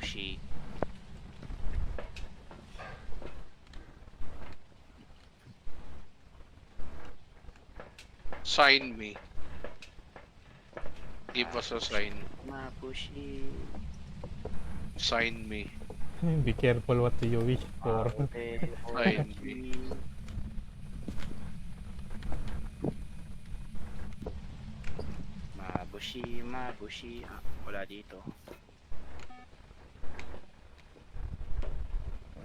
Mabushi. Sign me. Give us a sign. Mabushi. Sign me. Be careful what you wish for. Sign me. Mabushi, Mabushi. Ah, wala dito.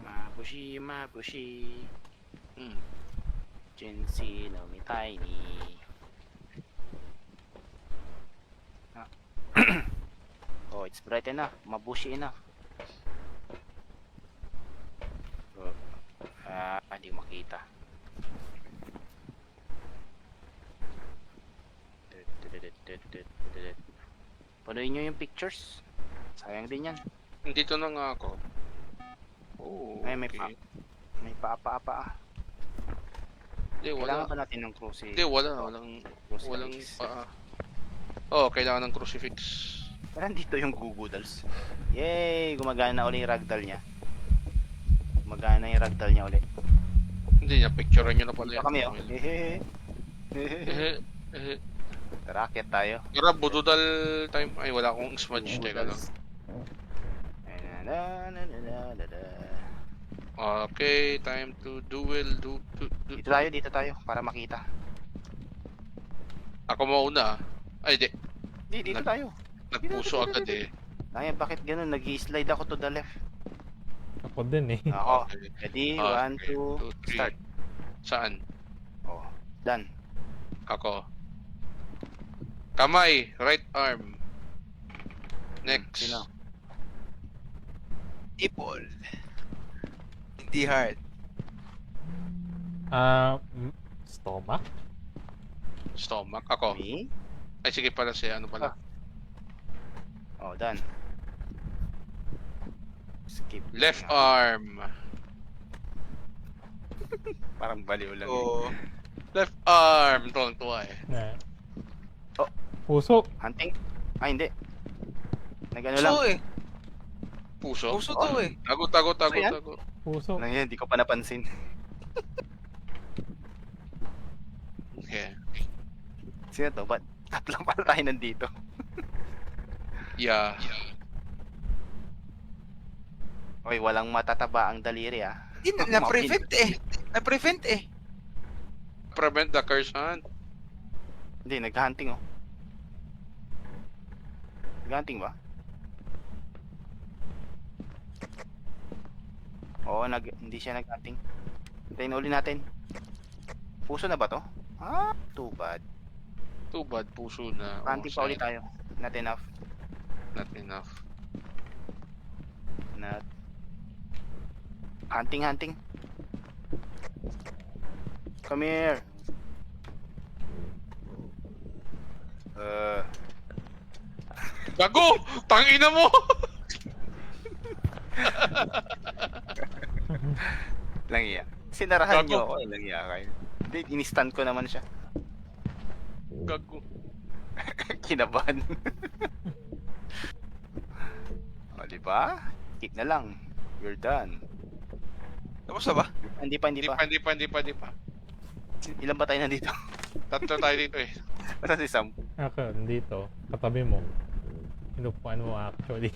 Mabushi, Mabushi. Jinsi no mitai ni. Ah. Oh, it's bright enough. Mabushi enough. Oh. Hindi makita. Panoyin nyo yung pictures. Sayang din yan. Dito na nga ako. Oh, Ay, may okay. May paapa-apa ah. Hindi, Kailangan wala. ba natin ng crucifix? Hindi, wala. Walang paa. Oo, kailangan ng crucifix. Pero nandito yung Goo Dolls. Yay! Gumagana na ulit yung ragdoll niya. Gumagana yung ragdoll niya ulit. Hindi niya, picturean nyo na pala Dito yan. kami oh. Hehehe. Tara, akit tayo. Tara, bududal time. Ay, wala akong smudge. Teka lang. Okay, time to duel. Dito tayo para makita. Ako mauna. Ay, di. Dito tayo. Nagpuso agad eh. Ay, bakit ganun? Nag-i-slide ako to the left. Ako din eh. Ako. Okay. Ready? Okay, 1, 2, 2, 3. start. Saan? Oh, done. Ako. Kamay, right arm. Next. Sino? Ipol. Hindi hard. Stomach? Stomach. Ako. Me? Ay, sige pala siya. Ano pala? Oh, done. Skip. Left arm. Parang baliw lang. Oo. Left arm. Tuwang-tuwa eh. Na. Oh. Puso. Hunting? Ay, hindi. Nag-ano lang. Puso eh. Puso. Puso to eh. Tago. Ayan. Puso. Ano yan? Hindi ko pa napansin. Okay. Sino to? Ba't tatlong pala tayo nandito? Yeah. Oy, walang matataba ang daliri ah. Hindi, na-prevent eh. Na-prevent eh. Prevent the curse hunt. Hindi, nag-hunting oh. Nag-hunting ba? Oo, hindi siya nag-hunting. Hintayin uli natin. Puso na ba to? Ah, too bad. Too bad. Puso na. Hunting pa sayang. ulit tayo. Not enough. Not enough. Not. Hunting. Come here. Gago! Tangina mo! Lang iya. Sinarahan Gago. niyo ako. Lang iya kayo. Hindi, in-stand ko naman siya. Gago. Kinabahan. O, diba? Kick na lang. We're done. Tapos na ba? Hindi pa. Hindi pa. Ilan ba tayo nandito? Tatlo tayo dito eh. Basta si Sam. Ako, dito. Katabi mo. Inupuan mo actually.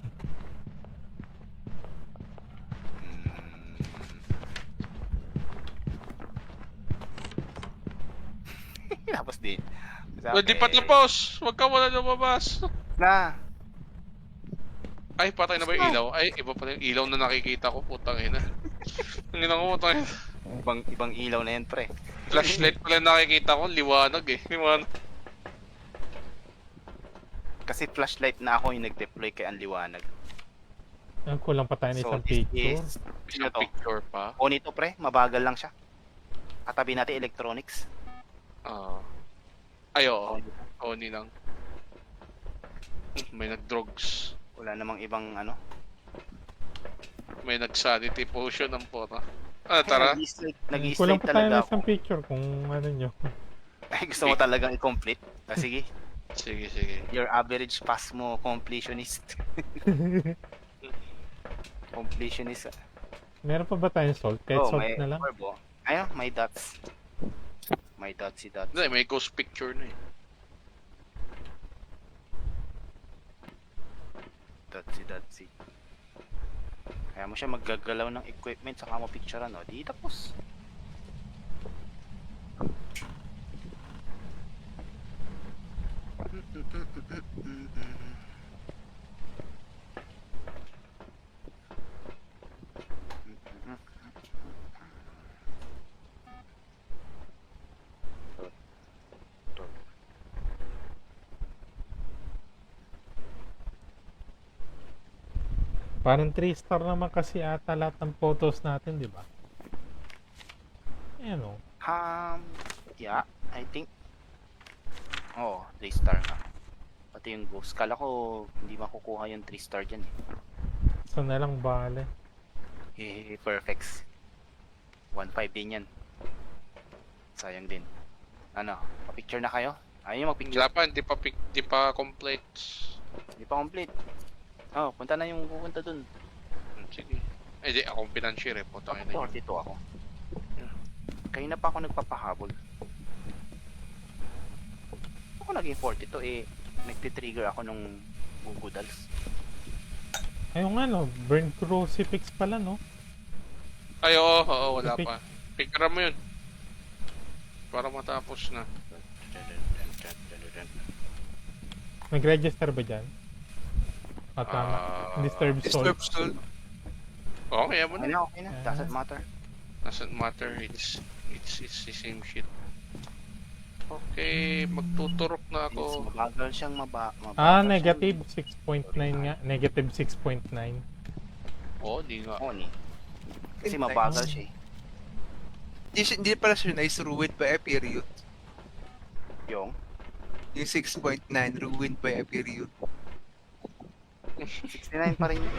Tapos di. Hindi pa tapos. Huwag ka wala lumabas. Na. Ay, patay na ba yung ilaw? Ay, iba pa yung ilaw na nakikita ko. Putang ina. Ang ina ko, putang ina. Ibang ilaw na yan, pre. Flashlight pala yung nakikita ko. Liwanag eh. Liwanag. Kasi flashlight na ako yung nag-deploy kay ang liwanag. Ang kulang pa tayo ng isang picture. Sino Yung to? picture pa. O nito, pre. Mabagal lang siya. Katabi natin electronics. Ay, oo. Oni lang. May nag-drugs. Wala namang ibang ano. May nag-sanity potion ng pota. Tara. Nag-i-slide Kulang pa tayo talaga ng ako. isang picture kung ano nyo. Ay, gusto mo talagang i-complete? Ah, sige. Sige. Your average pass mo completionist. Completionist. Meron pa ba tayong salt? Kahit Oh, salt may na lang. orb, oh. Ayun, may dots. May dots, dots. Hindi, may ghost picture na eh. Dots. Kaya mo siya maggagalaw ng equipment saka mo picturean, no? Di tapos. Parang 3 star naman kasi ata lahat ng photos natin, di ba? Ayan o. Yeah, I think. Oh, 3 star nga. Pati yung ghost. Kala ko hindi makukuha yung 3 star dyan eh. So na lang bale. Perfects. 1.5 din yan. Sayang din. Ano, pa-picture na kayo? Ayaw nyo mag-picture? Wala pa, hindi pa complete. Hindi pa complete. Oh, punta na yung pupunta dun. Sige. Eh di, akong financier eh. Putang ina yun. 42 ako. Kaya na pa ako nagpapahabol. Ako naging 42 eh. Nagtitrigger ako nung gugudals. Ayun nga no, burn crucifix pala no. Ay, oo, wala Epic. pa. Picture mo yun. Para matapos na. Nag-register ba dyan? At tama. Disturb soul. Disturb soul. Okay, mo Okay na. na, okay na. Doesn't matter. Doesn't matter, it's the same shit. Okay, magtuturok na It's ako. mabagal siyang mabagal Negative 6.9 nga. Negative 6.9. Oo, di nga. Oo ni. Kasi mabagal siya eh. Hindi pala siya nice ruined by a period. Yung Yung 6.9 ruined by a period. 69 pa rin yun.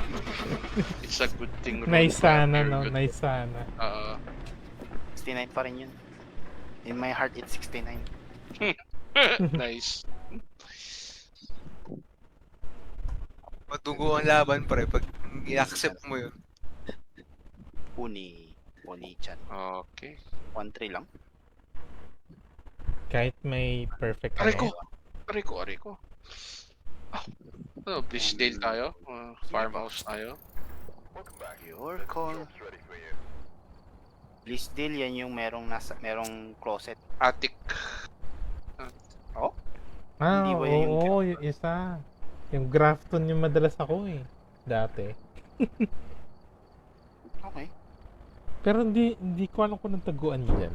It's a good thing. Nice sana no, nice sana. 69 pa rin yun. In my heart, it's 69. Nice. Matugo ang laban pre pag i-accept mo yun. Uni-chan. Okay. 1-3 lang. Kahit may perfect Aray ano. ko! Aray ko! Ah, ano, Blisdale tayo? Farmhouse tayo? Your call. Blisdale, yan yung merong closet. Attic. Ah, Hindi ba yun yung- oo, yung isa. Yung Grafton yung madalas ako eh. Dati. Okay. Pero hindi ko alam kung anong taguan dyan.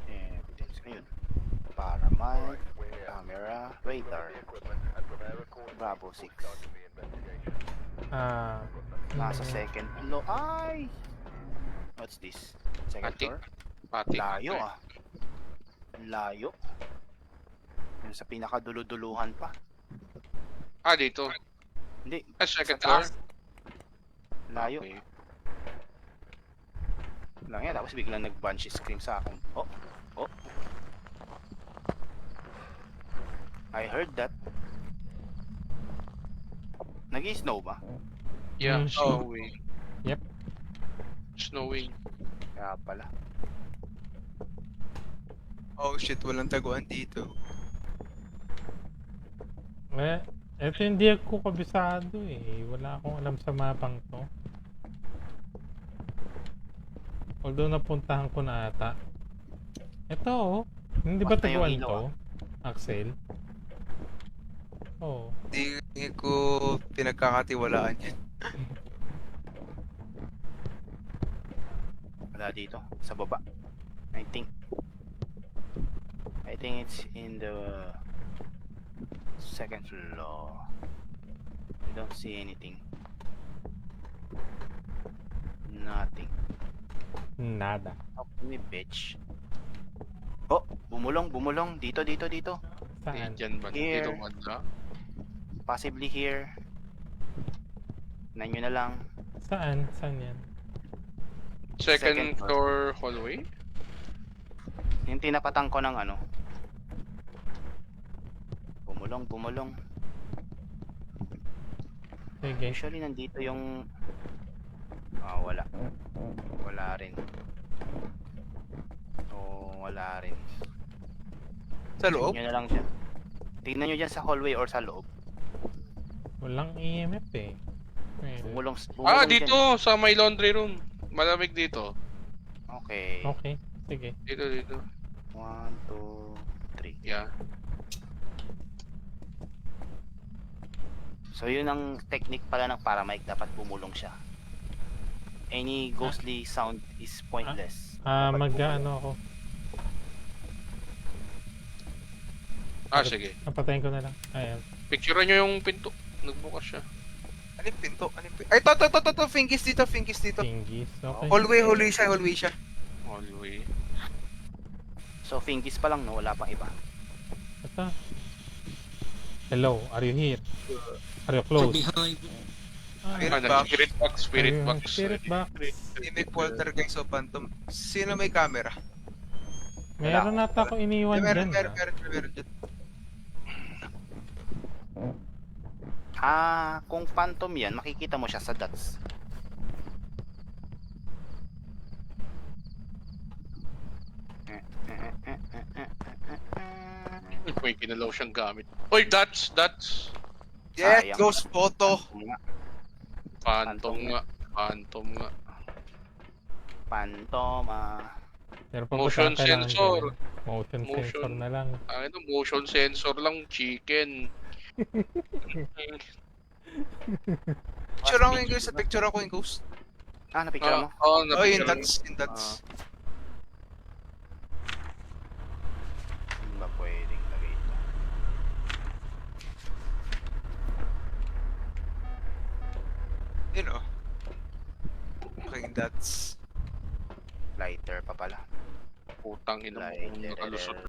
Evidence ngayon. Paramount, camera, radar. Bravo 6. Ah, Nasa second floor. Ay! What's this? Second Attic. floor? Attic. Layo ah. Layo. Yung sa pinakadulo-duluhan pa. Ah, dito. Hindi. Ah, second sa floor? taas. Layo. Okay. Lang yan. Tapos biglang nag-bunch scream sa akin. Oh. Oh. I heard that. Nag-i-snow ba? Yeah, Mm. snowing. Yep. Snowing. Kaya pala. Oh shit, walang taguan dito. eto hindi ako kabisado eh. Wala akong alam sa mapang to. Although napuntahan ko na ata. Ito oh. Hindi ba Basta yung taguan ilaw, to? Axel? Oo. Hindi ko pinagkakatiwalaan yan. Wala dito. Sa baba. I think it's in the second floor. I don't see anything. Nothing. Nada. Talk to me, bitch. Oh, bumulong. Dito. Saan? Diyan ba? Here. Dito banda. Possibly here. Tignan nyo na lang. Saan? Saan yan? Second Second floor hallway? Yung tinapatan ko ng ano. Bumulong. Sige. Usually nandito yung... wala. Wala rin. Wala rin. Sa loob? Tignan nyo na lang dyan. Tignan nyo dyan sa hallway or sa loob. Walang EMF eh. Well, Bumulong Ah, dyan. dito! Sa my laundry room. Malamig dito. Okay. okay. Sige. Dito. 1, 2, 3. Yeah. So yun ang technique pala ng paramike. Dapat bumulong siya. Any ghostly sound is pointless. Dapat bumulong. Mag-ano ako. Sige. Napatayin ko na lang. Ayan. Picturean nyo yung pinto. Nagbukas siya. Anong pinto? Ay, to. Fingis dito. Tingis. Okay. Hallway siya. Hallway. So fingis pa lang no, wala pang iba. Ito. Hello, are you here? Are you close? Spirit box. Spirit box. Spirit box. May poltergeist o phantom. Sino may camera? Meron nata ako iniwan dyan. Meron dyan. Kung phantom yan, makikita mo siya sa dots. May kinalaw siyang gamit. Oy, that's. Yes, Sayang. ghost photo. Phantom nga. Phantom, Pero Motion kailangan sensor. gawin. Motion sensor na lang. Motion sensor lang, chicken. Picture ako yung ghost. Picture ako yung ghost. napicture mo? Oh, yung napicture. dots. Hindi ba pwedeng lagay ito? Yun o. Okay, yung dots. Lighter pa pala. Putang ina mo. Lighter. Nakalusot